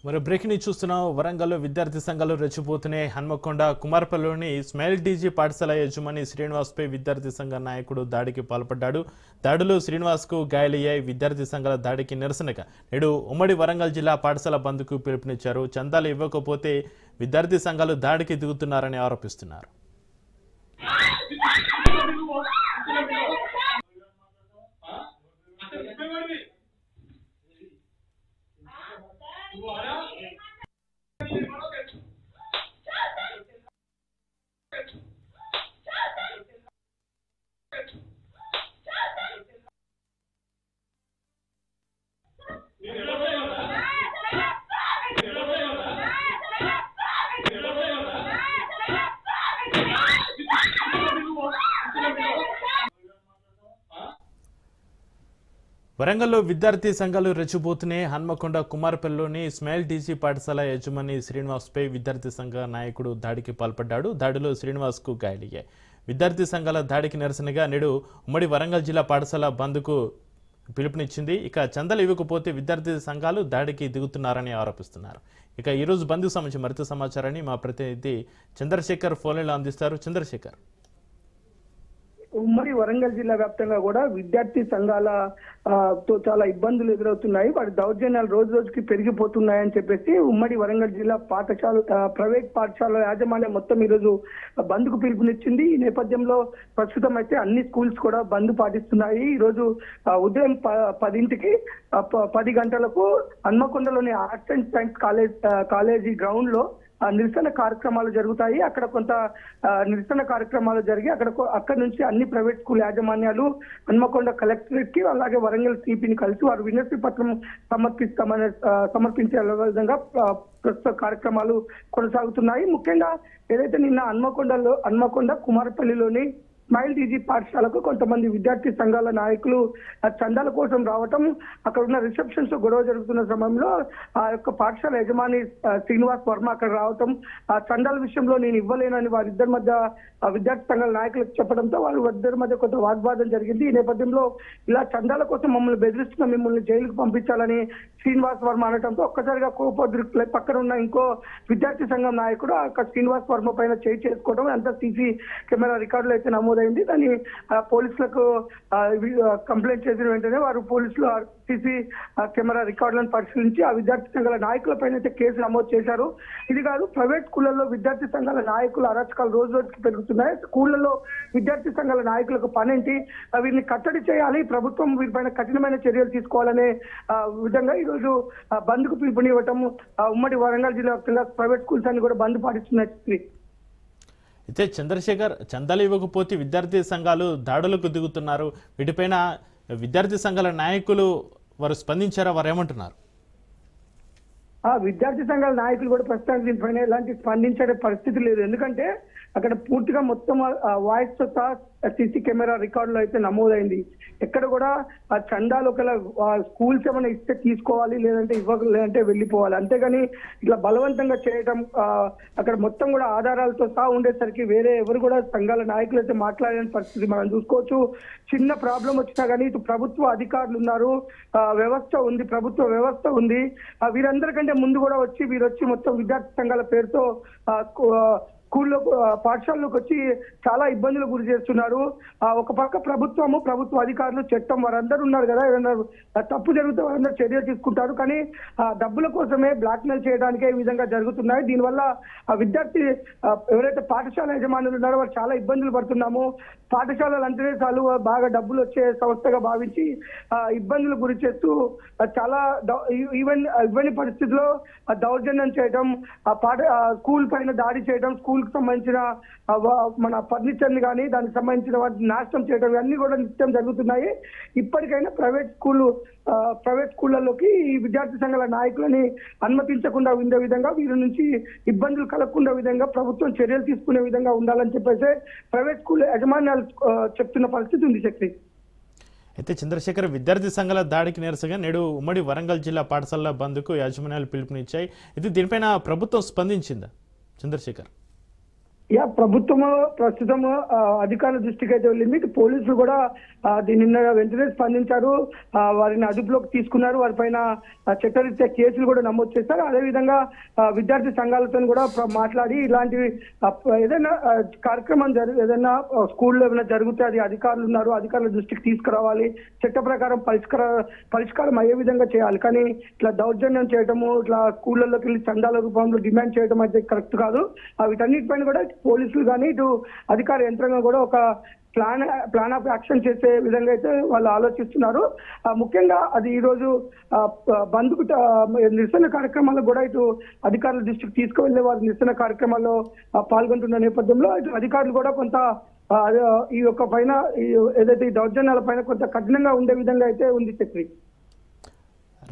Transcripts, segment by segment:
మరి breaking news చూస్తున్నాం. వరంగల్లో విద్యార్థి సంఘాలు రెచ్చిపోతున్నాయి. హన్మకొండ కుమార్పల్లిలోని స్మైల్ టీజీ పాఠశాల యజమాని శ్రీనివాస్పై విద్యార్థి సంఘ నాయకుడు దాడికి పాల్పడ్డాడు. దాడిలో శ్రీనివాస్కు గాయాలయ్యాయి. విద్యార్థి సంఘాల దాడికి నిరసనగా నేడు ఉమ్మడి వరంగల్ జిల్లా పాఠశాల బంద్కు పిలుపునిచ్చారు. చందాలు ఇవ్వకపోతే విద్యార్థి సంఘాలు దాడికి దిగుతున్నారని ఆరోపిస్తున్నారు. వరంగల్లో విద్యార్థి సంఘాలు రెచ్చిపోతున్నాయి. హన్మకొండ కుమార్పల్లిలోని స్మైల్ టీజీ పాఠశాల యజమాని శ్రీనివాస్పై విద్యార్థి సంఘ నాయకుడు దాడికి పాల్పడ్డాడు. దాడిలో శ్రీనివాస్కు గాయాలయ్యాయి. విద్యార్థి సంఘాల దాడికి నిరసనగా నేడు ఉమ్మడి వరంగల్ జిల్లా పాఠశాల బంద్కు పిలుపునిచ్చింది. ఇక చందాలు ఇవ్వకపోతే విద్యార్థి సంఘాలు దాడికి దిగుతున్నారని ఆరోపిస్తున్నారు. ఇక ఈరోజు బంద్కు సంబంధించి మరింత సమాచారాన్ని మా ప్రతినిధి చంద్రశేఖర్ ఫోన్లో అందిస్తారు. చంద్రశేఖర్, ఉమ్మడి వరంగల్ జిల్లా వ్యాప్తంగా కూడా విద్యార్థి సంఘాల తో చాలా ఇబ్బందులు ఎదురవుతున్నాయి. వాటి దౌర్జన్యాలు రోజు రోజుకి పెరిగిపోతున్నాయని చెప్పేసి ఉమ్మడి వరంగల్ జిల్లా ప్రైవేట్ పాఠశాల యాజమాన్యం మొత్తం ఈరోజు బంద్ కు పిలుపునిచ్చింది. ఈ నేపథ్యంలో ప్రస్తుతం అయితే అన్ని స్కూల్స్ కూడా బంద్ పాటిస్తున్నాయి. ఈ రోజు ఉదయం 10 గంటలకు హన్మకొండలోని arts and science college ground లో నిరసన కార్యక్రమాలు జరుగుతాయి. అక్కడ కొంత నిరసన కార్యక్రమాలు జరిగి అక్కడ నుంచి అన్ని ప్రైవేట్ స్కూల్ యాజమాన్యాలు హన్మకొండ కలెక్టరేట్ కి అలాగే వరంగల్ సిపిని కలిసి వారు వినతి పత్రం సమర్పించే విధంగా ప్రస్తుత కార్యక్రమాలు కొనసాగుతున్నాయి. ముఖ్యంగా ఏదైతే నిన్న హన్మకొండ కుమారపల్లిలోని స్మైల్ టీజీ పాఠశాలకు కొంతమంది విద్యార్థి సంఘాల నాయకులు చందాల కోసం రావటం, అక్కడ ఉన్న రిసెప్షన్స్ గొడవ జరుగుతున్న సమయంలో ఆ యొక్క పాఠశాల యజమాని శ్రీనివాస్ వర్మ అక్కడ రావటం, ఆ చందాల విషయంలో నేను ఇవ్వలేనని వారిద్దరి మధ్య విద్యార్థి సంఘాల నాయకులకు చెప్పడంతో వారిద్దరి మధ్య కొంత వాగ్వాదం జరిగింది. ఈ నేపథ్యంలో ఇలా చందాల కోసం మమ్మల్ని బెదిరిస్తున్న మిమ్మల్ని జైలుకు పంపించాలని శ్రీనివాస్ వర్మ అనడంతో ఒక్కసారిగా కోపోద్రిక్తులై పక్కన ఉన్న ఇంకో విద్యార్థి సంఘం నాయకుడు ఆ శ్రీనివాస్ వర్మ పైన చేయి చేసుకోవడం, అంతా సీసీ కెమెరా రికార్డులు అయితే నమోదైంది. దాన్ని పోలీసులకు కంప్లైంట్ చేసిన వెంటనే వారు పోలీసులు సీసీ కెమెరా రికార్డులను పరిశీలించి ఆ విద్యార్థి సంఘాల నాయకుల పైన అయితే కేసు నమోదు చేశారు. ఇది కాదు, ప్రైవేట్ స్కూళ్లలో విద్యార్థి సంఘాల నాయకుల అరాచకాలు రోజు రోజుకి పెరుగుతున్నాయి. స్కూళ్లలో విద్యార్థి సంఘాల నాయకులకు పనేంటి, వీరిని కట్టడి చేయాలి, ప్రభుత్వం వీరిపైన కఠినమైన చర్యలు తీసుకోవాలనే విధంగా ఈరోజు బంద్ కు పిలుపునివ్వటం ఉమ్మడి వరంగల్ జిల్లా వ్యాప్తంగా ప్రైవేట్ స్కూల్స్ అన్ని కూడా బంద్ పాటిస్తున్నాయి. అయితే చంద్రశేఖర్, చందాలు ఇవ్వకపోతే విద్యార్థి సంఘాలు దాడులకు దిగుతున్నారు. వీటిపైన విద్యార్థి సంఘాల నాయకులు వారు స్పందించారా? వారు ఏమంటున్నారు? విద్యార్థి సంఘాల నాయకులు కూడా ప్రస్తుతానికి దీనిపైన ఎలాంటి స్పందించే పరిస్థితి లేదు. ఎందుకంటే అక్కడ పూర్తిగా మొత్తం వాయిస్ తో సహా సీసీ కెమెరా రికార్డులో అయితే నమోదైంది. ఎక్కడ కూడా ఆ చందాలు ఒకవేళ స్కూల్స్ ఏమైనా ఇస్తే తీసుకోవాలి, లేదంటే లేదంటే వెళ్ళిపోవాలి. అంతేగాని ఇట్లా బలవంతంగా చేయడం అక్కడ మొత్తం కూడా ఆధారాలతో సహా ఉండేసరికి వేరే ఎవరు కూడా సంఘాల నాయకులు అయితే మాట్లాడలేని పరిస్థితి మనం చూసుకోవచ్చు. చిన్న ప్రాబ్లం వచ్చినా కానీ ఇటు ప్రభుత్వ అధికారులు ఉన్నారు, వ్యవస్థ ఉంది, ప్రభుత్వ వ్యవస్థ ఉంది. వీరందరికంటే ముందు కూడా వీరు వచ్చి మొత్తం విద్యార్థి సంఘాల పేరుతో స్కూల్లో పాఠశాలలోకి వచ్చి చాలా ఇబ్బందులు గురి చేస్తున్నారు. ఒక పక్క ప్రభుత్వ అధికారులు, చట్టం వారందరూ ఉన్నారు కదా, ఏదైనా తప్పు జరిగితే వారందరూ చర్యలు తీసుకుంటారు. కానీ డబ్బుల కోసమే బ్లాక్మెయిల్ చేయడానికే ఈ విధంగా జరుగుతున్నాయి. దీనివల్ల ఆ విద్యార్థి ఎవరైతే పాఠశాల యజమానులు ఉన్నారో వారు చాలా ఇబ్బందులు పడుతున్నాము. పాఠశాలలు అంటేనే చాలు బాగా డబ్బులు వచ్చే సంస్థగా భావించి ఇబ్బందులు గురి చేస్తూ చాలా ఇవన్నీ పరిస్థితుల్లో దౌర్జన్యం చేయడం, స్కూల్ పైన దాడి చేయడం, స్కూల్ కు సంబంధించిన మన ఫర్నిచర్ ని కానీ దానికి సంబంధించిన వాటిని నాశనం చేయడం ఇవన్నీ కూడా నిత్యం జరుగుతున్నాయి. ఇప్పటికైనా ప్రైవేట్ స్కూళ్లలోకి ఈ విద్యార్థి సంఘాల నాయకులని అనుమతించకుండా ఉండే విధంగా, వీరి నుంచి ఇబ్బందులు కలగకుండా విధంగా ప్రభుత్వం చర్యలు తీసుకునే విధంగా ఉండాలని చెప్పేసి ప్రైవేట్ స్కూల్ యజమాన్యాలు చెప్తున్న పరిస్థితి ఉంది. శక్తి అయితే చంద్రశేఖర్, విద్యార్థి సంఘాల దాడికి నిరసనగా నేడు ఉమ్మడి వరంగల్ జిల్లా పాఠశాల బంద్కు యాజమాన్యాలు పిలుపునిచ్చాయి. ఇది దీనిపైన ప్రభుత్వం స్పందించిందా చంద్రశేఖర్? ప్రభుత్వము ప్రస్తుతం అధికారుల దృష్టికి అయితే వెళ్ళింది. పోలీసులు కూడా దీని వెంటనే స్పందించారు. వారిని అదుపులోకి తీసుకున్నారు. వారిపైన చట్టరీత్యా కేసులు కూడా నమోదు చేశారు. అదేవిధంగా విద్యార్థి సంఘాలతో కూడా మాట్లాడి ఇలాంటి ఏదైనా కార్యక్రమం ఏదైనా స్కూల్లో ఏమైనా జరిగితే అది అధికారులు ఉన్నారు, అధికారుల దృష్టికి తీసుకురావాలి, చట్ట ప్రకారం పరిష్కారం అయ్యే విధంగా చేయాలి. కానీ ఇట్లా దౌర్జన్యం చేయటము, ఇట్లా స్కూళ్ళలోకి వెళ్ళి చందాల రూపంలో డిమాండ్ చేయడం అయితే కరెక్ట్ కాదు. వీటన్నిటిపైన కూడా పోలీసులు కానీ ఇటు అధికార యంత్రాంగం కూడా ఒక ప్లాన్ ఆఫ్ యాక్షన్ చేసే విధంగా అయితే వాళ్ళు ఆలోచిస్తున్నారు. ముఖ్యంగా అది ఈ రోజు బంధుకు నిరసన కార్యక్రమాల్లో కూడా ఇటు అధికారుల దృష్టికి తీసుకువెళ్లే వారి నిరసన కార్యక్రమాల్లో పాల్గొంటున్న నేపథ్యంలో ఇటు అధికారులు కూడా కొంత ఈ యొక్క పైన ఏదైతే ఈ దౌర్జన్యాల పైన కొంత కఠినంగా ఉండే విధంగా అయితే ఉంది Chakri.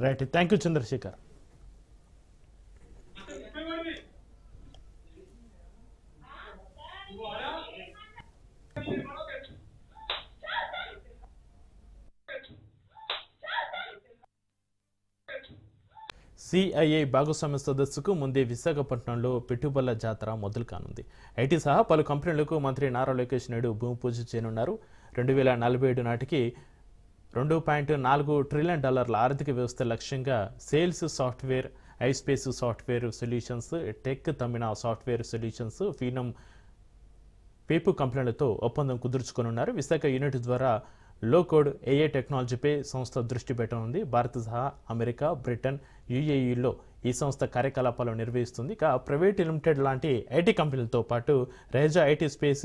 Right, thank you Chandrasekhar. CII భాగస్వామ్య సదస్సుకు ముందే విశాఖపట్నంలో పెట్టుబడుల జాతర మొదలు కానుంది. ఐటీ సహా పలు కంపెనీలకు మంత్రి నారా లోకేష్ నాయుడు భూమి పూజ చేయనున్నారు. 2047 నాటికి $2.4 ట్రిలియన్ ఆర్థిక వ్యవస్థ లక్ష్యంగా sales software, iSpace software solutions, tech తమిళ సాఫ్ట్వేర్ సొల్యూషన్స్, ఫీనమ్ పేపు కంపెనీలతో ఒప్పందం కుదుర్చుకోనున్నారు. విశాఖ యూనిట్ ద్వారా లో కోడ్ ఏఐ టెక్నాలజీపై సంస్థ దృష్టి పెట్టనుంది. భారత్ సహా అమెరికా, బ్రిటన్, యుఏఈలో ఈ సంస్థ కార్యకలాపాలు నిర్వహిస్తుంది. ఇక ప్రైవేట్ లిమిటెడ్ లాంటి ఐటీ కంపెనీలతో పాటు Raheja IT space,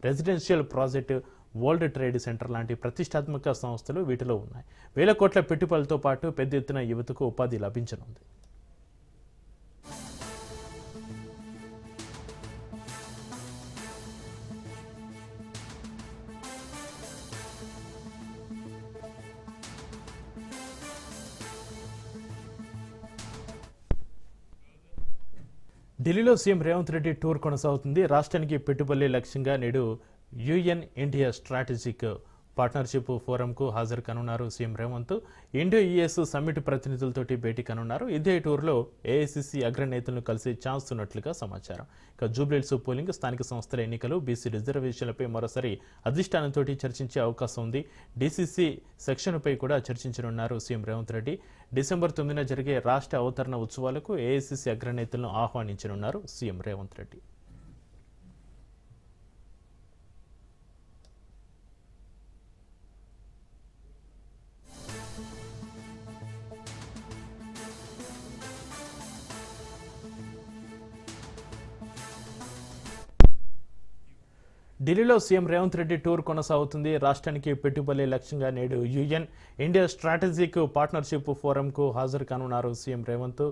residential project, world trade centre లాంటి ప్రతిష్టాత్మక సంస్థలు వీటిలో ఉన్నాయి. 1,000 కోట్ల పెట్టుబడులతో పాటు పెద్ద ఎత్తున యువతకు ఉపాధి లభించనుంది. ఢిల్లీలో సీఎం రేవంత్ రెడ్డి టూర్ కొనసాగుతుంది. రాష్ట్రానికి పెట్టుబడులే లక్ష్యంగా నేడు యుఎన్ ఇండియా స్ట్రాటజిక్ పార్ట్నర్షిప్ ఫోరంకు హాజరు కానున్నారు CM Revanth. Indo US summit ప్రతినిధులతోటి భేటీ కానున్నారు. ఇదే టూర్లో ఏఐసిసి అగ్రనేతలను కలిసి ఛాన్స్ ఉన్నట్లుగా సమాచారం. ఇక జూబ్లీహిల్స్ పోలింగ్, స్థానిక సంస్థల ఎన్నికలు, బీసీ రిజర్వేషన్లపై మరోసారి అధిష్టానంతో చర్చించే అవకాశం ఉంది. డీసీసీ సెక్షన్పై కూడా చర్చించనున్నారు సీఎం రేవంత్ రెడ్డి. డిసెంబర్ 9న జరిగే రాష్ట్ర అవతరణ ఉత్సవాలకు ఏఐసిసి అగ్రనేతలను ఆహ్వానించనున్నారు సీఎం రేవంత్ రెడ్డి. ఢిల్లీలో సీఎం రేవంత్ రెడ్డి టూర్ కొనసాగుతుంది. రాష్ట్రానికి పెట్టుబడులే లక్ష్యంగా నేడు యుఎన్ ఇండియా స్ట్రాటజిక్ పార్ట్నర్షిప్ ఫోరంకు హాజరు కానున్నారు CM Revanth.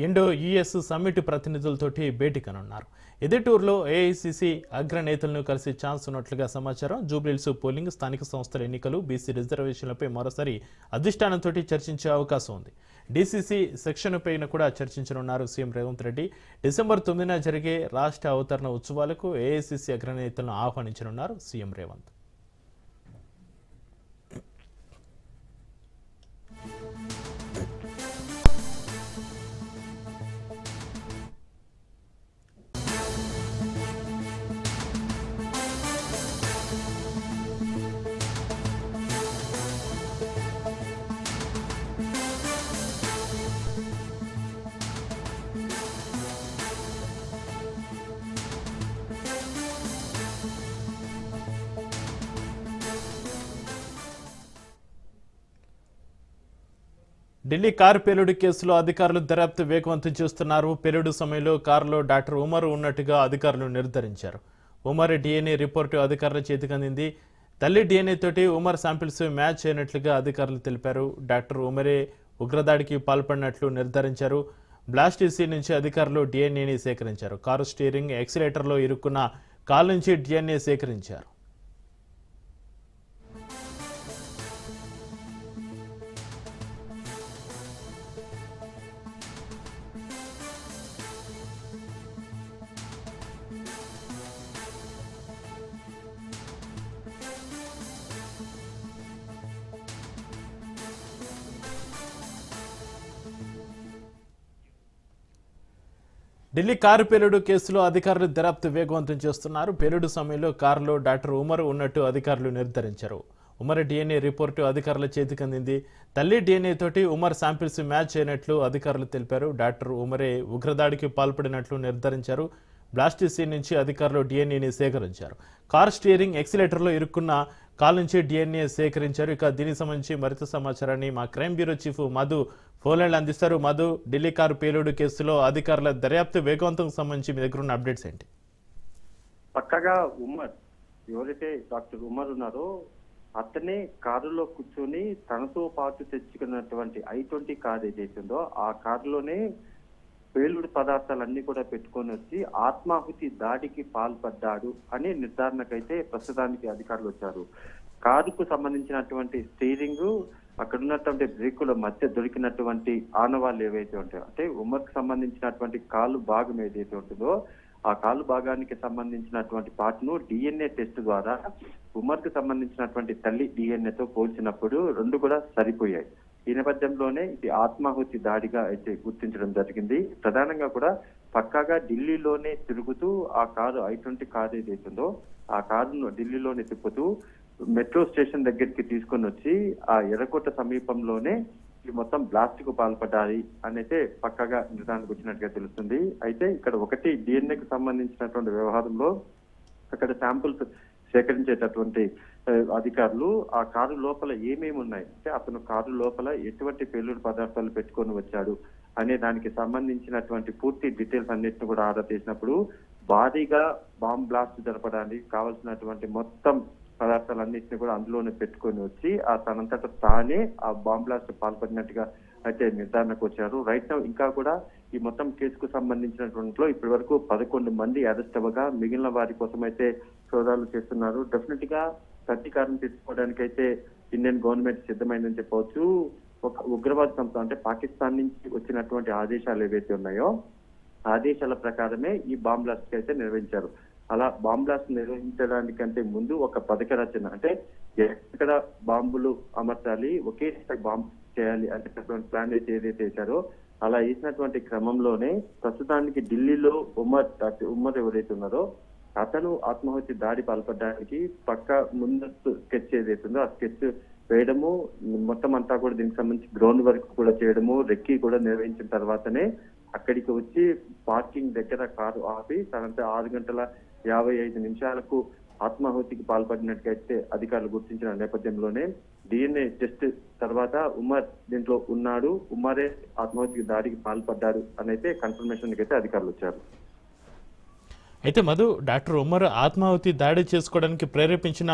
Indo US summit ప్రతినిధులతోటి భేటీ కానున్నారు. ఇదే టూర్లో ఏఐసిసి అగ్రనేతలను కలిసి ఛాన్స్ ఉన్నట్లుగా సమాచారం. జూబ్లీహిల్స్ పోలింగ్, స్థానిక సంస్థల ఎన్నికలు, బీసీ రిజర్వేషన్లపై మరోసారి అధిష్టానంతో చర్చించే అవకాశం ఉంది. డీసీసీ సెక్షన్ పైన కూడా చర్చించనున్నారు సీఎం రేవంత్ రెడ్డి. డిసెంబర్ 9న జరిగే రాష్ట్ర అవతరణ ఉత్సవాలకు ఏఐసిసి అగ్రనేతలను ఆహ్వానించనున్నారు సీఎం రేవంత్. ఢిల్లీ కారు పేలుడు కేసులో అధికారులు దర్యాప్తు వేగవంతం చేస్తున్నారు. పేలుడు సమయంలో కారులో డాక్టర్ ఉమర్ ఉన్నట్టుగా అధికారులు నిర్ధారించారు. ఉమర్ డిఎన్ఏ రిపోర్టు అధికారుల చేతికి అందింది. తల్లి డిఎన్ఏ తోటి ఉమర్ శాంపిల్స్ మ్యాచ్ అయినట్లుగా అధికారులు తెలిపారు. డాక్టర్ ఉమరే ఉగ్రదాడికి పాల్పడినట్లు నిర్ధారించారు. బ్లాస్టీసీ నుంచి అధికారులు డిఎన్ఏని సేకరించారు. కారు స్టీరింగ్, యాక్సిలేటర్లో ఇరుక్కున్న కాల్ నుంచి డిఎన్ఏ సేకరించారు. ఢిల్లీ కారు పేలుడు కేసులో అధికారులు దర్యాప్తు వేగవంతం చేస్తున్నారు. పేలుడు సమయంలో కారులో డాక్టర్ ఉమర్ ఉన్నట్టు అధికారులు నిర్ధారించారు. ఉమర్ DNA రిపోర్టు అధికారుల చేతికి అందింది. తల్లి DNA తోటి ఉమర్ శాంపిల్స్ మ్యాచ్ అయినట్లు అధికారులు తెలిపారు. డాక్టర్ ఉమరే ఉగ్రదాడికి పాల్పడినట్లు నిర్ధారించారు. బ్లాస్ట్ సీన్ నుంచి అధికారులు DNAని సేకరించారు. కార్ స్టీరింగ్ ఎక్సిలేటర్లో ఇరుక్కున్న కాల్ నుంచి DNA సేకరించారు. ఇక దీనికి సంబంధించి మరింత సమాచారాన్ని మా క్రైమ్ బ్యూరో చీఫ్ మధు ఫోన్లైన్లో అందిస్తారు. మధు, ఢిల్లీ కారు పేలుడు కేసులో అధికారుల దర్యాప్తు వేగవంతం సంబంధించి మీ దగ్గర ఉన్న అప్డేట్స్ ఏంటి? పక్కగా ఉమర్ ఎవరైతే డాక్టర్ ఉమర్ ఉన్నారో అతనే కారులో కూర్చొని తనతో పాటు తెచ్చుకున్నటువంటి I-20 కార్ ఏదైతుందో ఆ కారులోనే పేలుడు పదార్థాలన్నీ కూడా పెట్టుకొని వచ్చి ఆత్మాహుతి దాడికి పాల్పడ్డాడు అనే నిర్ధారణకైతే ప్రస్తుతానికి అధికారులు వచ్చారు. కారుకు సంబంధించినటువంటి స్టీరింగ్, అక్కడ ఉన్నటువంటి బ్రేకుల మధ్య దొరికినటువంటి ఆనవాళ్ళు ఏవైతే ఉంటాయో, అంటే ఉమర్కి సంబంధించినటువంటి కాలు భాగం ఏదైతే ఉంటుందో ఆ కాలు భాగానికి సంబంధించినటువంటి పార్ట్ను DNA టెస్ట్ ద్వారా ఉమర్కి సంబంధించినటువంటి తల్లి DNA తో పోల్చినప్పుడు రెండు కూడా సరిపోయాయి. ఈ నేపథ్యంలోనే ఇది ఆత్మాహుతి దాడిగా అయితే గుర్తించడం జరిగింది. ప్రధానంగా కూడా పక్కాగా ఢిల్లీలోనే తిరుగుతూ ఆ కారు I-20 కారు ఏదైతుందో ఆ కారును ఢిల్లీలోనే తిప్పుతూ మెట్రో స్టేషన్ దగ్గరికి తీసుకొని వచ్చి ఆ ఎర్రకోట సమీపంలోనే ఈ మొత్తం బ్లాస్ట్ కు పాల్పడ్డాయి అనైతే పక్కగా నిర్ధారణకు వచ్చినట్టుగా తెలుస్తుంది. అయితే ఇక్కడ ఒకటి DNAకు సంబంధించినటువంటి వ్యవహారంలో అక్కడ శాంపుల్స్ సేకరించేటటువంటి అధికారులు ఆ కారు లోపల ఏమేమి ఉన్నాయి, అంటే అతను కారు లోపల ఎటువంటి పేలుడు పదార్థాలు పెట్టుకొని వచ్చాడు అనే దానికి సంబంధించినటువంటి పూర్తి డీటెయిల్స్ అన్నిటిని కూడా ఆరా తీసినప్పుడు భారీగా బాంబ్ బ్లాస్ట్ జరపడానికి కావాల్సినటువంటి మొత్తం పదార్థాలన్నింటినీ కూడా అందులోనే పెట్టుకొని వచ్చి ఆ తనంతట తానే ఆ బాంబ్ బ్లాస్ట్ పాల్పడినట్టుగా అయితే నిర్ధారణకు వచ్చారు. రైట్ నౌ ఇంకా కూడా ఈ మొత్తం కేసుకు సంబంధించినటువంటి ఇప్పటి వరకు 11 మంది అరెస్ట్ అవ్వగా మిగిలిన వారి కోసం అయితే సోదాలు చేస్తున్నారు. డెఫినెట్ గా ప్రతీకారం తీసుకోవడానికి అయితే ఇండియన్ గవర్నమెంట్ సిద్ధమైందని చెప్పవచ్చు. ఒక ఉగ్రవాద సంస్థ అంటే పాకిస్తాన్ నుంచి వచ్చినటువంటి ఆదేశాలు ఏవైతే ఉన్నాయో ఆదేశాల ప్రకారమే ఈ బాంబ్ బ్లాస్ట్ అయితే నిర్వహించారు. అలా బాంబ్ బ్లాస్ట్ నిర్వహించడానికంటే ముందు ఒక పథక రచన, అంటే ఎక్కడ బాంబులు అమర్చాలి, ఒకేసారి బాంబు చేయాలి అనేటటువంటి ప్లాన్ అయితే ఏదైతే వేశారో అలా వేసినటువంటి క్రమంలోనే ప్రస్తుతానికి ఢిల్లీలో ఉమర్ ఎవరైతే ఉన్నారో అతను ఆత్మాహుతి దాడి పాల్పడడానికి పక్క ముందస్తు స్కెచ్ ఏదైతుందో ఆ స్కెచ్ వేయడము, మొత్తం అంతా కూడా దీనికి సంబంధించి గ్రౌండ్ వర్క్ కూడా చేయడము, రెక్కి కూడా నిర్వహించిన తర్వాతనే అక్కడికి వచ్చి పార్కింగ్ దగ్గర కారు ఆపి తనంతా 6:55 ఆత్మాహుతికి పాల్పడినట్టుగా అధికారులు గుర్తించిన నేపథ్యంలోనే DNA టెస్ట్ తర్వాత ఉమర్ దీంట్లో ఉన్నాడు, ఉమరే ఆత్మాహుతికి దాడికి పాల్పడ్డాడు అనైతే కన్ఫర్మేషన్ అయితే అధికారులు వచ్చారు. అయితే మధు, డాక్టర్ ఉమర్ ఆత్మాహుతి దాడి చేసుకోవడానికి ప్రేరేపించిన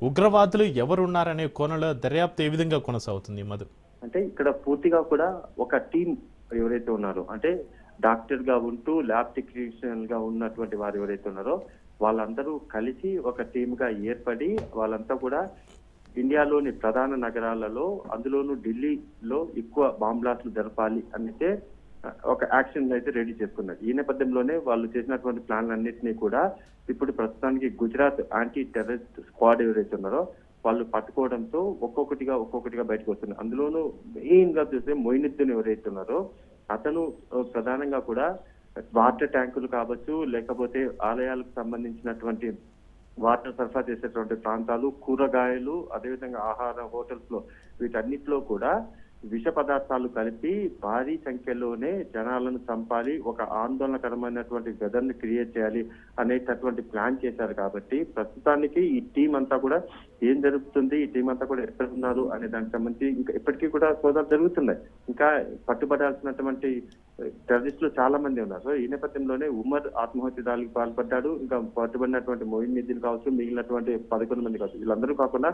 ఉగ్రవాదులు ఎవరున్నారనే కోణంలో దర్యాప్తు ఏ విధంగా కొనసాగుతుంది మధు? అంటే ఇక్కడ పూర్తిగా కూడా ఒక టీం ఎవరైతే ఉన్నారో, అంటే డాక్టర్ గా ఉంటూ ల్యాబ్ టెక్నీషియన్ గా ఉన్నటువంటి వారు ఎవరైతే ఉన్నారో వాళ్ళందరూ కలిసి ఒక టీమ్ గా ఏర్పడి వాళ్ళంతా కూడా ఇండియాలోని ప్రధాన నగరాలలో అందులోనూ ఢిల్లీలో ఎక్కువ బాంబ్ బ్లాస్ట్లు జరపాలి అయితే ఒక యాక్షన్ అయితే రెడీ చేసుకున్నారు. ఈ నేపథ్యంలోనే వాళ్ళు చేసినటువంటి ప్లాన్లన్నింటినీ కూడా ఇప్పుడు ప్రస్తుతానికి గుజరాత్ యాంటీ టెర్రరిస్ట్ స్క్వాడ్ ఎవరైతే ఉన్నారో వాళ్ళు పట్టుకోవడంతో ఒక్కొక్కటిగా బయటకు వస్తున్నారు. అందులోనూ మెయిన్ గా చూస్తే మొయినుద్దీన్ ఎవరైతే ఉన్నారో అతను ప్రధానంగా కూడా వాటర్ ట్యాంకులు కావచ్చు, లేకపోతే ఆలయాలకు సంబంధించినటువంటి వాటర్ సరఫరా చేసేటువంటి ప్రాంతాలు, కూరగాయలు, అదేవిధంగా ఆహార హోటల్స్ లో వీటన్నిటిలో కూడా విష పదార్థాలు కలిపి భారీ సంఖ్యలోనే జనాలను చంపాలి, ఒక ఆందోళనకరమైనటువంటి వెదర్ని క్రియేట్ చేయాలి అనేటటువంటి ప్లాన్ చేశారు. కాబట్టి ప్రస్తుతానికి ఈ టీం అంతా కూడా ఏం జరుగుతుంది, ఈ టీం అంతా కూడా ఎక్కడ ఉన్నారు అనే దానికి సంబంధించి ఇంకా ఇప్పటికీ కూడా సోదాలు జరుగుతున్నాయి. ఇంకా పట్టుబడాల్సినటువంటి టెర్రరిస్టులు చాలా మంది ఉన్నారు. సో ఈ నేపథ్యంలోనే ఉమర్ ఆత్మహత్య దాడికి పాల్పడ్డాడు, ఇంకా పట్టుబడినటువంటి మొయినుద్దీన్ కావచ్చు, మిగిలినటువంటి 11 మంది కావచ్చు, వీళ్ళందరూ కాకుండా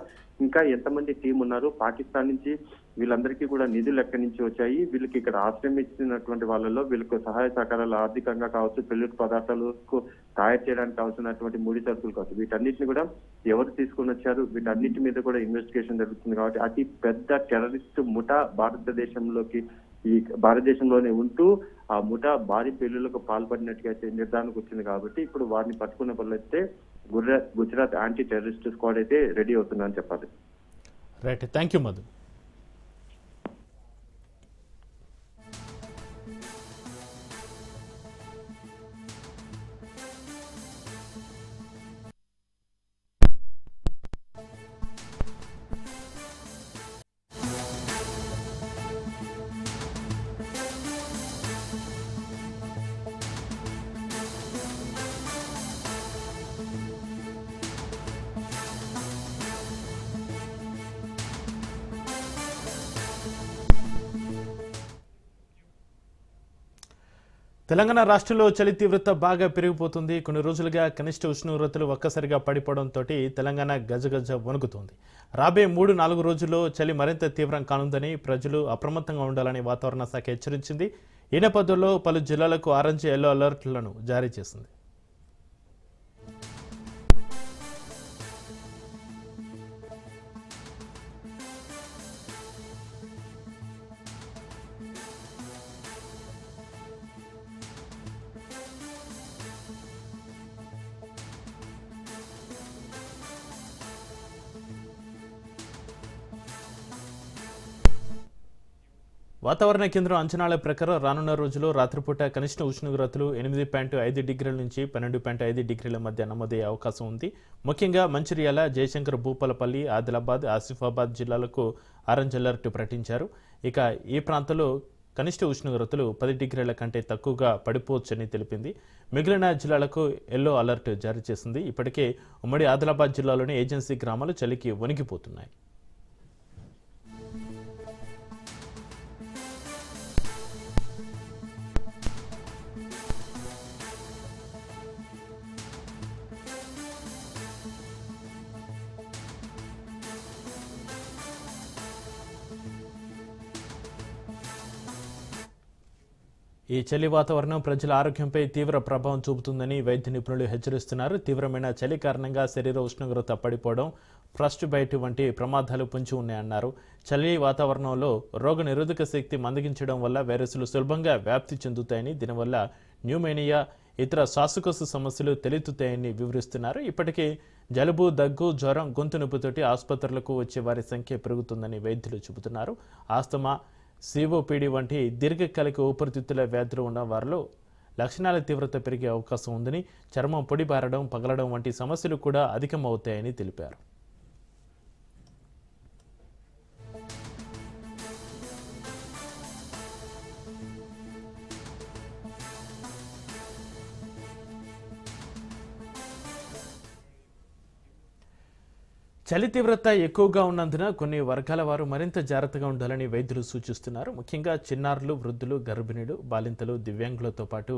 ఇంకా ఎంతమంది టీం ఉన్నారు, పాకిస్తాన్ నుంచి వీళ్ళందరికీ కూడా నిధులు ఎక్కడి నుంచి వచ్చాయి, వీళ్ళకి ఇక్కడ ఆశ్రయం ఇచ్చినటువంటి వాళ్ళలో వీళ్ళకు సహాయ సహకారాలు ఆర్థికంగా కావచ్చు, పెళ్లి పదార్థాలకు తయారు చేయడానికి కావాల్సినటువంటి ముడి సరుకులు కావచ్చు, వీటన్నిటిని కూడా ఎవరు తీసుకొని వచ్చారు, వీటన్నిటి మీద కూడా ఇన్వెస్టిగేషన్ జరుగుతుంది. కాబట్టి అతి పెద్ద టెర్రరిస్ట్ ముఠా భారతదేశంలోనే ఉంటూ ఆ ముఠా భారీ పెళ్లిళ్లకు పాల్పడినట్టుగా అయితే నిర్ధారణకు వచ్చింది. కాబట్టి ఇప్పుడు వారిని పట్టుకున్న పనులైతే గుజరాత్ యాంటీ టెర్రరిస్ట్ స్క్వాడ్ అయితే రెడీ అవుతుందని చెప్పాలి. Right, thank you Madhu. Telangana రాష్ట్రంలో చలి తీవ్రత బాగా పెరిగిపోతుంది. కొన్ని రోజులుగా కనిష్ట ఉష్ణోగ్రతలు ఒక్కసారిగా పడిపోవడంతో తెలంగాణ గజగజ వణుకుతోంది. రాబోయే 3-4 రోజుల్లో చలి మరింత తీవ్రం కానుందని ప్రజలు అప్రమత్తంగా ఉండాలని వాతావరణ శాఖ హెచ్చరించింది. ఈ నేపథ్యంలో పలు జిల్లాలకు ఆరెంజ్, ఎల్లో అలర్ట్లను జారీ చేసింది. వాతావరణ కేంద్రం అంచనాల ప్రకారం రానున్న రోజుల్లో రాత్రిపూట కనిష్ట ఉష్ణోగ్రతలు 8.5 డిగ్రీల నుంచి 12.5 డిగ్రీల మధ్య నమోదయ్యే అవకాశం ఉంది. ముఖ్యంగా మంచిర్యాల, జయశంకర్ భూపాలపల్లి, ఆదిలాబాద్, ఆసిఫాబాద్ జిల్లాలకు ఆరెంజ్ అలర్ట్ ప్రకటించారు. ఇక ఈ ప్రాంతంలో కనిష్ట ఉష్ణోగ్రతలు 10 డిగ్రీల కంటే తక్కువగా పడిపోవచ్చని తెలిపింది. మిగిలిన జిల్లాలకు ఎల్లో అలర్ట్ జారీ చేసింది. ఇప్పటికే ఉమ్మడి ఆదిలాబాద్ జిల్లాలోని ఏజెన్సీ గ్రామాలు చలికి వణికిపోతున్నాయి. ఈ చలి వాతావరణం ప్రజల ఆరోగ్యంపై తీవ్ర ప్రభావం చూపుతుందని వైద్య నిపుణులు హెచ్చరిస్తున్నారు. తీవ్రమైన చలి కారణంగా శరీర ఉష్ణోగ్రత పడిపోవడం, ఫ్రస్ట్ బైట్ వంటి ప్రమాదాలు పొంచి ఉన్నాయన్నారు. చలి వాతావరణంలో రోగ నిరోధక శక్తి మందగించడం వల్ల వైరస్లు సులభంగా వ్యాప్తి చెందుతాయని, దీనివల్ల న్యూమోనియా, ఇతర శ్వాసకోశ సమస్యలు తలెత్తుతాయని వివరిస్తున్నారు. ఇప్పటికే జలుబు, దగ్గు, జ్వరం, గొంతు నొప్పితోటి ఆసుపత్రులకు వచ్చే వారి సంఖ్య పెరుగుతుందని వైద్యులు చెబుతున్నారు. ఆస్తమా, సిఓపిడి వంటి దీర్ఘకాలిక ఊపిరితిత్తుల వ్యాధులు ఉన్న వారిలో లక్షణాల తీవ్రత పెరిగే అవకాశం ఉందని, చర్మం పొడిబారడం, పగలడం వంటి సమస్యలు కూడా అధికమవుతాయని తెలిపారు. చలి తీవ్రత ఎక్కువగా ఉన్నందున కొన్ని వర్గాల వారు మరింత జాగ్రత్తగా ఉండాలని వైద్యులు సూచిస్తున్నారు. ముఖ్యంగా చిన్నారులు, వృద్ధులు, గర్భిణీలు, బాలింతలు, దివ్యాంగులతో పాటు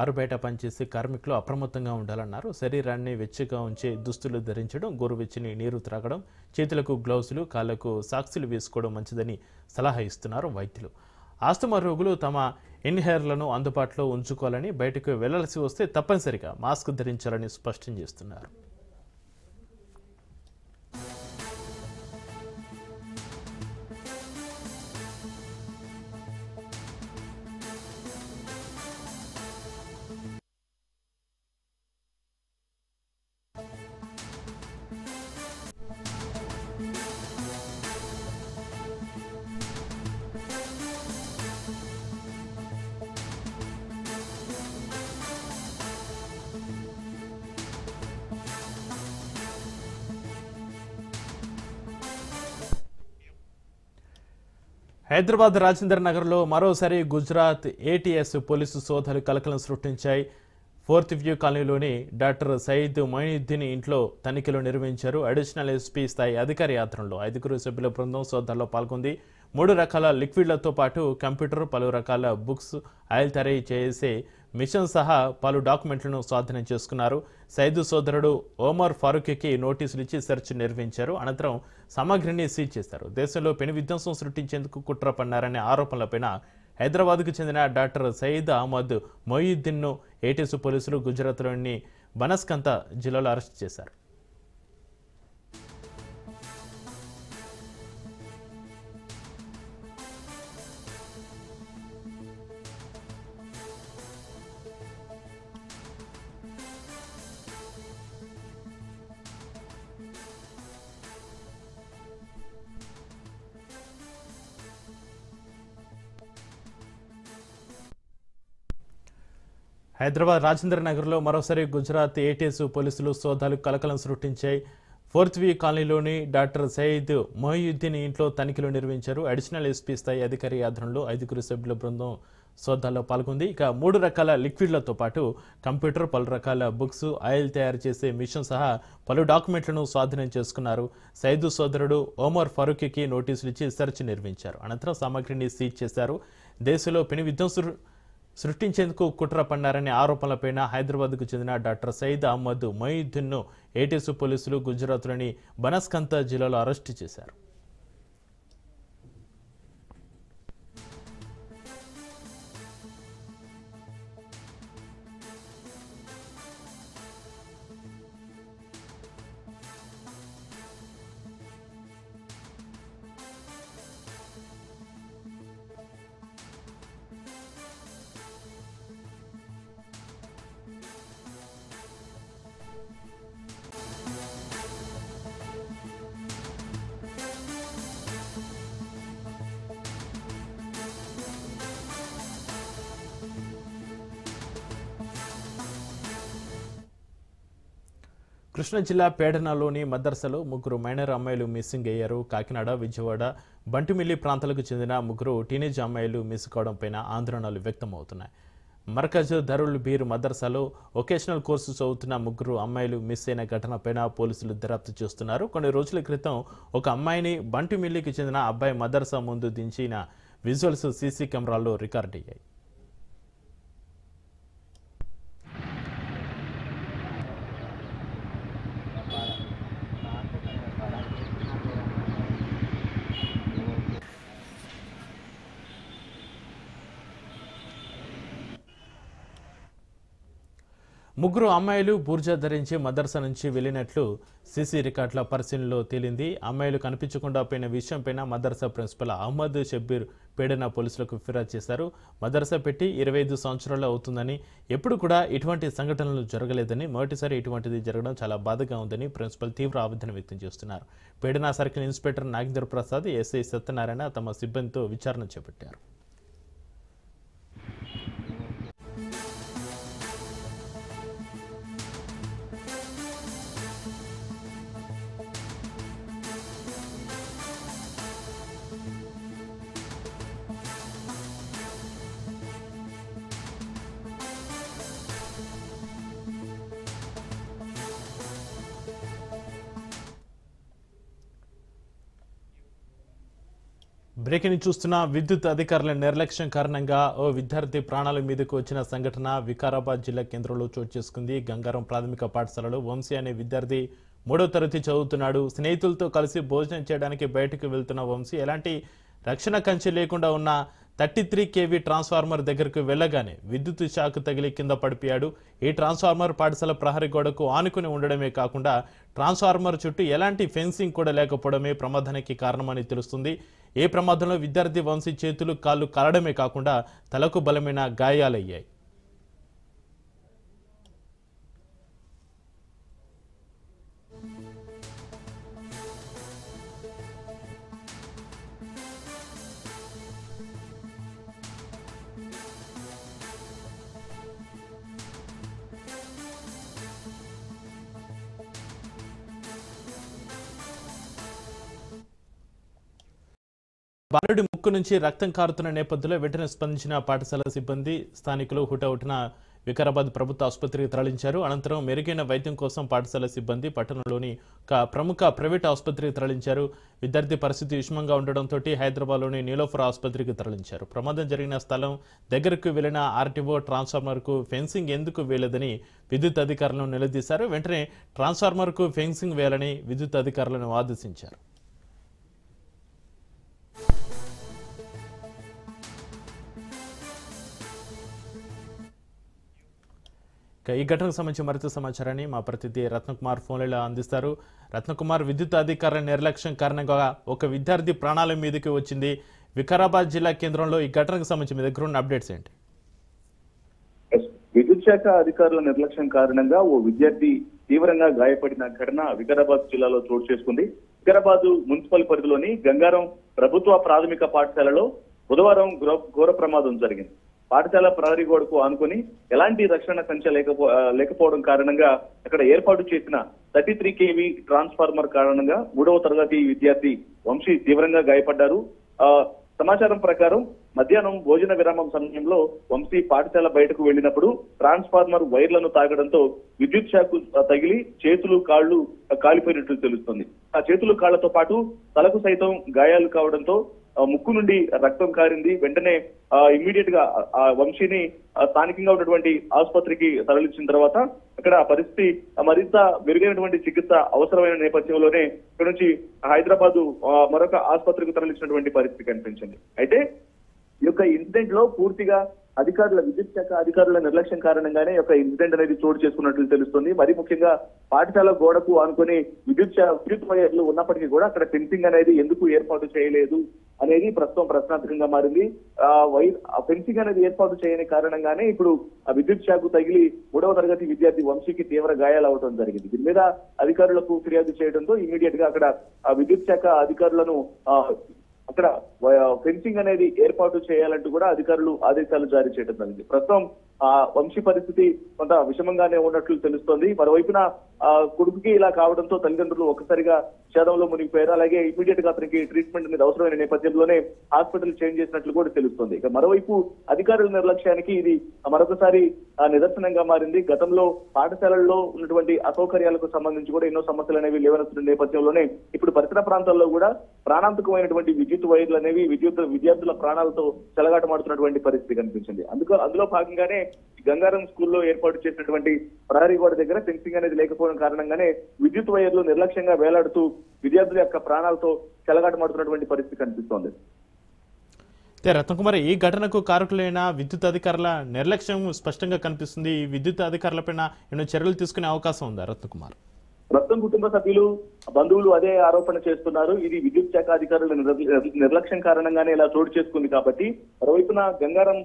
ఆరుబయట పనిచేసే కార్మికులు అప్రమత్తంగా ఉండాలన్నారు. శరీరాన్ని వెచ్చగా ఉంచే దుస్తులు ధరించడం, గోరువెచ్చని నీరు త్రాగడం, చేతులకు గ్లౌజులు, కాళ్లకు సాక్సులు వేసుకోవడం మంచిదని సలహా ఇస్తున్నారు వైద్యులు. ఆస్తమా రోగులు తమ ఇన్హేలర్లను అందుబాటులో ఉంచుకోవాలని, బయటకు వెళ్లాల్సి వస్తే తప్పనిసరిగా మాస్క్ ధరించాలని స్పష్టం చేస్తున్నారు. హైదరాబాద్ రాజేంద్ర నగర్లో మరోసారి గుజరాత్ ఏటీఎస్ పోలీసు సోదాలు కలకలం సృష్టించాయి. 4th వ్యూ కాలనీలోని డాక్టర్ సయీద్ మొయినుద్దీన్ ఇంట్లో తనిఖీలు నిర్వహించారు. అడిషనల్ ఎస్పీ స్థాయి అధికారి ఆధ్వర్యంలో 5 సభ్యుల బృందం సోదాల్లో పాల్గొంది. 3 రకాల లిక్విడ్లతో పాటు కంప్యూటర్, పలు రకాల బుక్స్, ఆయిల్ తయారీ చేసే మిషన్ సహా పలు డాక్యుమెంట్లను స్వాధీనం చేసుకున్నారు. సయీద్ సోదరుడు ఓమర్ ఫారూఖీకి నోటీసులు ఇచ్చి సెర్చ్ నిర్వహించారు. అనంతరం సామాగ్రిని సీజ్ చేశారు. దేశంలో పెను విధ్వంసం సృష్టించేందుకు కుట్ర పన్నారనే ఆరోపణలపైన హైదరాబాద్కు చెందిన డాక్టర్ సయీద్ అహ్మద్ మొయినుద్దీన్ను ఏటీఎస్ పోలీసులు గుజరాత్లోని బనస్కంత జిల్లాలో అరెస్ట్ చేశారు. హైదరాబాద్ రాజేంద్ర నగర్లో మరోసారి గుజరాత్ ఏటీఎస్ పోలీసులు సోదాలు కలకలం సృష్టించాయి. 4th వ్యూ కాలనీలోని డాక్టర్ సయీద్ మొయినుద్దీన్ ఇంట్లో తనిఖీలు నిర్వహించారు. అడిషనల్ ఎస్పీ స్థాయి అధికారి ఆధ్వర్యంలో 5 సభ్యుల బృందం సోదాల్లో పాల్గొంది. ఇక 3 రకాల లిక్విడ్లతో పాటు కంప్యూటర్, పలు రకాల బుక్స్, ఆయిల్ తయారు చేసే మిషన్ సహా పలు డాక్యుమెంట్లను స్వాధీనం చేసుకున్నారు. సయీద్ సోదరుడు ఓమర్ ఫారూఖీకి నోటీసులు ఇచ్చి సెర్చ్ నిర్వహించారు. అనంతరం సామాగ్రిని సీజ్ చేశారు. దేశంలో పెను విధ్వంసం సృష్టించేందుకు కుట్ర పన్నారనే ఆరోపణలపైన హైదరాబాద్కు చెందిన డాక్టర్ సయీద్ అహ్మద్ మొయిద్దీన్ను ఏటీసీ పోలీసులు గుజరాత్లోని బనస్కంత జిల్లాలో అరెస్టు చేశారు. కృష్ణా జిల్లా పేడనలోని మదర్సాలో ముగ్గురు మైనర్ అమ్మాయిలు మిస్సింగ్ అయ్యారు. కాకినాడ, విజయవాడ, బంటిమిల్లి ప్రాంతాలకు చెందిన ముగ్గురు టీనేజ్ అమ్మాయిలు మిస్ కావడంపై ఆందోళనలు వ్యక్తమవుతున్నాయి. మర్కజ్ దరుల్ బీర్ మదర్సాలో వొకేషనల్ కోర్సు చదువుతున్న ముగ్గురు అమ్మాయిలు మిస్ అయిన ఘటనపై పోలీసులు దర్యాప్తు చేస్తున్నారు. కొన్ని రోజుల క్రితం ఒక అమ్మాయిని బంటిమిల్లికి చెందిన అబ్బాయి మదర్సా ముందు దించిన విజువల్స్ సీసీ కెమెరాల్లో రికార్డ్ అయ్యాయి. ముగ్గురు అమ్మాయిలు బూర్జా ధరించి మదర్సా నుంచి వెళ్లినట్లు సీసీ రికార్డుల పరిశీలనలో తేలింది. అమ్మాయిలు కనిపించకుండా పోయిన విషయంపై మదర్సా ప్రిన్సిపల్ అహ్మద్ షబ్బీర్ పేడన పోలీసులకు ఫిర్యాదు చేశారు. మదర్సా పెట్టి 25 సంవత్సరాలు అవుతుందని, ఎప్పుడు కూడా ఇటువంటి సంఘటనలు జరగలేదని, మొదటిసారి ఇటువంటిది జరగడం చాలా బాధగా ఉందని ప్రిన్సిపల్ తీవ్ర ఆవేదన వ్యక్తం చేస్తున్నారు. Pedana circle inspector Nagendra Prasad, SI Satyanarayana తమ సిబ్బందితో విచారణ చేపట్టారు. బ్రేకింగ్ చూస్తున్న విద్యుత్ అధికారుల నిర్లక్ష్యం కారణంగా ఓ విద్యార్థి ప్రాణాల మీదకు వచ్చిన సంఘటన వికారాబాద్ జిల్లా కేంద్రంలో చోటు చేసుకుంది. గంగారం ప్రాథమిక పాఠశాలలో వంశీ అనే విద్యార్థి 3వ తరగతి చదువుతున్నాడు. స్నేహితులతో కలిసి భోజనం చేయడానికి బయటకు వెళ్తున్న వంశీ ఎలాంటి రక్షణ కంచె లేకుండా ఉన్న 33 kV ట్రాన్స్ఫార్మర్ దగ్గరకు వెళ్లగానే విద్యుత్ షాక్ తగిలి కింద పడిపోయాడు. ఈ ట్రాన్స్ఫార్మర్ పాఠశాల ప్రహరీ గోడకు ఆనుకుని ఉండడమే కాకుండా ట్రాన్స్ఫార్మర్ చుట్టూ ఎలాంటి ఫెన్సింగ్ కూడా లేకపోవడమే ప్రమాదానికి కారణమని తెలుస్తుంది. ఏ ప్రమాదంలో విద్యార్థి వంశీ చేతులు కాళ్ళు కాలడమే కాకుండా తలకు బలమైన గాయాలయ్యాయి. బాలుడి ముక్కు నుంచి రక్తం కారుతున్న నేపథ్యంలో వెంటనే స్పందించిన పాఠశాల సిబ్బంది, స్థానికులు హుటాహుటిన వికారాబాద్ ప్రభుత్వ ఆసుపత్రికి తరలించారు. అనంతరం మెరుగైన వైద్యం కోసం పాఠశాల సిబ్బంది పట్టణంలోని ఒక ప్రముఖ ప్రైవేట్ ఆసుపత్రికి తరలించారు. విద్యార్థి పరిస్థితి విషమంగా ఉండడంతో హైదరాబాద్లోని నీలోఫర్ ఆసుపత్రికి తరలించారు. ప్రమాదం జరిగిన స్థలం దగ్గరకు వెళ్లిన ఆర్టీఓ ట్రాన్స్ఫార్మర్కు ఫెన్సింగ్ ఎందుకు వేయలేదని విద్యుత్ అధికారులను నిలదీశారు. వెంటనే ట్రాన్స్ఫార్మర్కు ఫెన్సింగ్ వేయాలని విద్యుత్ అధికారులను ఆదేశించారు. ఈ ఘటనకు సంబంధించి మరింత సమాచారాన్ని మా ప్రతినిధి రత్నకుమార్ ఫోన్లలో అందిస్తారు. రత్నకుమార్, విద్యుత్ అధికారుల నిర్లక్ష్యం కారణంగా ఒక విద్యార్థి ప్రాణాల మీదకి వచ్చింది. వికారాబాద్ జిల్లా కేంద్రంలో ఈ ఘటనకు సంబంధించి మీ దగ్గర ఉన్న అప్డేట్స్ ఏంటి? విద్యుత్ శాఖ అధికారుల నిర్లక్ష్యం కారణంగా ఓ విద్యార్థి తీవ్రంగా గాయపడిన ఘటన వికారాబాద్ జిల్లాలో చోటు చేసుకుంది. వికారాబాద్ మున్సిపల్ పరిధిలోని గంగారం ప్రభుత్వ ప్రాథమిక పాఠశాలలో బుధవారం ఘోర ప్రమాదం జరిగింది. పాఠశాల ప్రహరీ గోడకు ఆనుకొని ఎలాంటి రక్షణ కంచె లేకపోవడం కారణంగా అక్కడ ఏర్పాటు చేసిన 33 kV ట్రాన్స్ఫార్మర్ కారణంగా 3వ తరగతి విద్యార్థి వంశీ తీవ్రంగా గాయపడ్డారు. సమాచారం ప్రకారం మధ్యాహ్నం భోజన విరామం సమయంలో వంశీ పాఠశాల బయటకు వెళ్లినప్పుడు ట్రాన్స్ఫార్మర్ వైర్లను తాగడంతో విద్యుత్ షాక్ తగిలి చేతులు కాళ్లు కాలిపోయినట్లు తెలుస్తుంది. ఆ చేతులు కాళ్లతో పాటు తలకు సైతం గాయాలు కావడంతో ముక్కు నుండి రక్తం కారింది. వెంటనే ఇమ్మీడియట్ గా ఆ వంశీని స్థానికంగా ఉన్నటువంటి ఆసుపత్రికి తరలించిన తర్వాత అక్కడ పరిస్థితి మరింత మెరుగైనటువంటి చికిత్స అవసరమైన నేపథ్యంలోనే ఇక్కడ నుంచి హైదరాబాద్ మరొక ఆసుపత్రికి తరలించినటువంటి పరిస్థితి కనిపించింది. అయితే ఈ యొక్క ఇన్సిడెంట్ లో పూర్తిగా విద్యుత్ శాఖ అధికారుల నిర్లక్ష్యం కారణంగానే ఒక ఇన్సిడెంట్ అనేది చోటు చేసుకున్నట్లు తెలుస్తుంది. మరి ముఖ్యంగా పాఠశాల గోడకు ఆనుకొని విద్యుత్ వైర్లు ఉన్నప్పటికీ కూడా అక్కడ ఫెన్సింగ్ అనేది ఎందుకు ఏర్పాటు చేయలేదు అనేది ప్రస్తుతం ప్రశ్నార్థకంగా మారింది. ఫెన్సింగ్ అనేది ఏర్పాటు చేయని కారణంగానే ఇప్పుడు ఆ విద్యుత్ శాఖకు తగిలి 3వ తరగతి విద్యార్థి వంశీకి తీవ్ర గాయాలవడం జరిగింది. దీని మీద అధికారులకు ఫిర్యాదు చేయడంతో ఇమీడియట్ గా అక్కడ విద్యుత్ శాఖ అధికారులను అక్కడ ఫెన్సింగ్ అనేది ఏర్పాటు చేయాలంటూ కూడా అధికారులు ఆదేశాలు జారీ చేయడం జరిగింది. ప్రస్తుతం ఆ వంశీ పరిస్థితి కొంత విషమంగానే ఉన్నట్లు తెలుస్తోంది. మరోవైపున కొడుకుకి ఇలా కావడంతో తల్లిదండ్రులు ఒక్కసారిగా క్షేత్రంలో మునిగిపోయారు. అలాగే ఇమీడియట్ గా అతనికి ట్రీట్మెంట్ అనేది అవసరమైన నేపథ్యంలోనే హాస్పిటల్ చేంజ్ చేసినట్లు కూడా తెలుస్తోంది. ఇక మరోవైపు అధికారుల నిర్లక్ష్యానికి ఇది మరొకసారి నిదర్శనంగా మారింది. గతంలో పాఠశాలల్లో ఉన్నటువంటి అసౌకర్యాలకు సంబంధించి కూడా ఎన్నో సమస్యలు అనేవి లేవనెత్తున్న నేపథ్యంలోనే ఇప్పుడు పరిసర ప్రాంతాల్లో కూడా ప్రాణాంతకమైనటువంటి విద్యుత్ వైర్లు అనేవి విద్యార్థుల ప్రాణాలతో చెలగాటమాడుతున్నటువంటి పరిస్థితి కనిపించింది. అందులో భాగంగానే గంగారం స్కూల్లో ఏర్పాటు చేసినటువంటి ప్రహరీ గోడ దగ్గర ఫెన్సింగ్ అనేది లేకపోవడం కారణంగానే విద్యుత్ వైర్లు నిర్లక్ష్యంగా వేలాడుతూ విద్యార్థుల యొక్క ప్రాణాలతో చెలగాటమాడుతున్నటువంటి పరిస్థితి కనిపిస్తోంది. రత్నకుమార్, ఈ ఘటనకు కారకులైన విద్యుత్ అధికారుల నిర్లక్ష్యం స్పష్టంగా కనిపిస్తుంది. ఈ విద్యుత్ అధికారులపైన ఎన్నో చర్యలు తీసుకునే అవకాశం ఉందా రత్నకుమార్? ప్రస్తుతం కుటుంబ సభ్యులు బంధువులు అదే ఆరోపణ చేస్తున్నారు. ఇది విద్యుత్ శాఖ అధికారుల నిర్లక్ష్యం కారణంగానే ఇలా చోటు చేసుకుంది కాబట్టి మరోవైపున గంగారం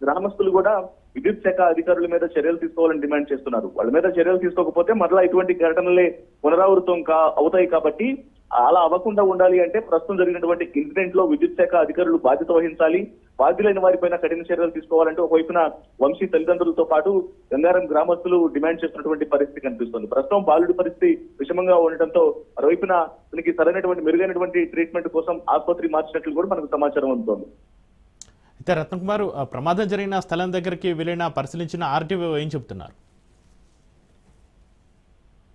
గ్రామస్తులు కూడా విద్యుత్ శాఖ అధికారుల మీద చర్యలు తీసుకోవాలని డిమాండ్ చేస్తున్నారు. వాళ్ళ మీద చర్యలు తీసుకోకపోతే మరలా ఇటువంటి ఘటనలే పునరావృతం అవుతాయి కాబట్టి అలా అవ్వకుండా ఉండాలి అంటే ప్రస్తుతం జరిగినటువంటి ఇన్సిడెంట్ లో విద్యుత్ శాఖ అధికారులు బాధ్యత వహించాలి. బాధ్యులైన వారిపైన కఠిన చర్యలు తీసుకోవాలంటే ఒకవైపున వంశీ తల్లిదండ్రులతో పాటు గంగారం గ్రామస్తులు డిమాండ్ చేస్తున్నటువంటి పరిస్థితి కనిపిస్తుంది. ప్రస్తుతం బాలుడి పరిస్థితి విషమంగా ఉండటంతో మరోవైపున దీనికి సరైనటువంటి మెరుగైనటువంటి ట్రీట్మెంట్ కోసం ఆసుపత్రి మార్చినట్లు కూడా మనకు సమాచారం అందుతోంది. అయితే రత్నకుమార్, ప్రమాదం జరిగిన స్థలం దగ్గరికి వెళ్ళిన పరిశీలించిన ఆర్టీఓ ఏం చెప్తున్నారు?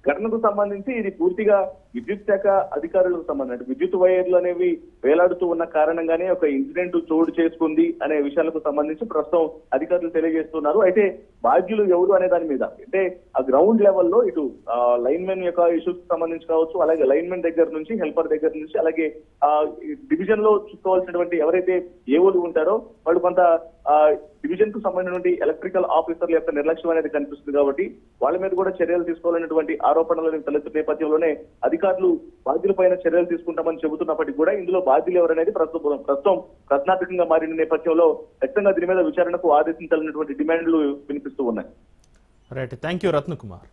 ఘటనకు సంబంధించి ఇది పూర్తిగా విద్యుత్ శాఖ అధికారులకు సంబంధించి విద్యుత్ వైర్లు అనేవి వేలాడుతూ ఉన్న కారణంగానే ఒక ఇన్సిడెంట్ చోటు చేసుకుంది అనే విషయాలకు సంబంధించి ప్రస్తుతం అధికారులు తెలియజేస్తున్నారు. అయితే బాధ్యులు ఎవరు అనే దాని మీద అంటే ఆ గ్రౌండ్ లెవెల్లో ఇటు లైన్మెన్ యొక్క ఇష్యూస్ సంబంధించి కావచ్చు, అలాగే లైన్మెన్ దగ్గర నుంచి హెల్పర్ దగ్గర నుంచి అలాగే డివిజన్ లో చూసుకోవాల్సినటువంటి ఎవరైతే ఏఓలు ఉంటారో వాళ్ళు కొంత డివిజన్ కు సంబంధించినటువంటి ఎలక్ట్రికల్ ఆఫీసర్ల యొక్క నిర్లక్ష్యం అనేది కనిపిస్తుంది కాబట్టి వాళ్ళ మీద కూడా చర్యలు తీసుకోవాలనేటువంటి ఆరోపణలు తలెత్తున్న నేపథ్యంలోనే అధికారులు బాధ్యులపైన చర్యలు తీసుకుంటామని చెబుతున్నప్పటికీ కూడా ఇందులో బాధ్యులు ఎవరనేది ప్రస్తుతం ప్రశ్నార్థకంగా మారిన నేపథ్యంలో ఖచ్చితంగా దీని మీద విచారణకు ఆదేశించాలన్నటువంటి డిమాండ్లు వినిపిస్తూ ఉన్నాయి. Right, thank you Ratnakumar.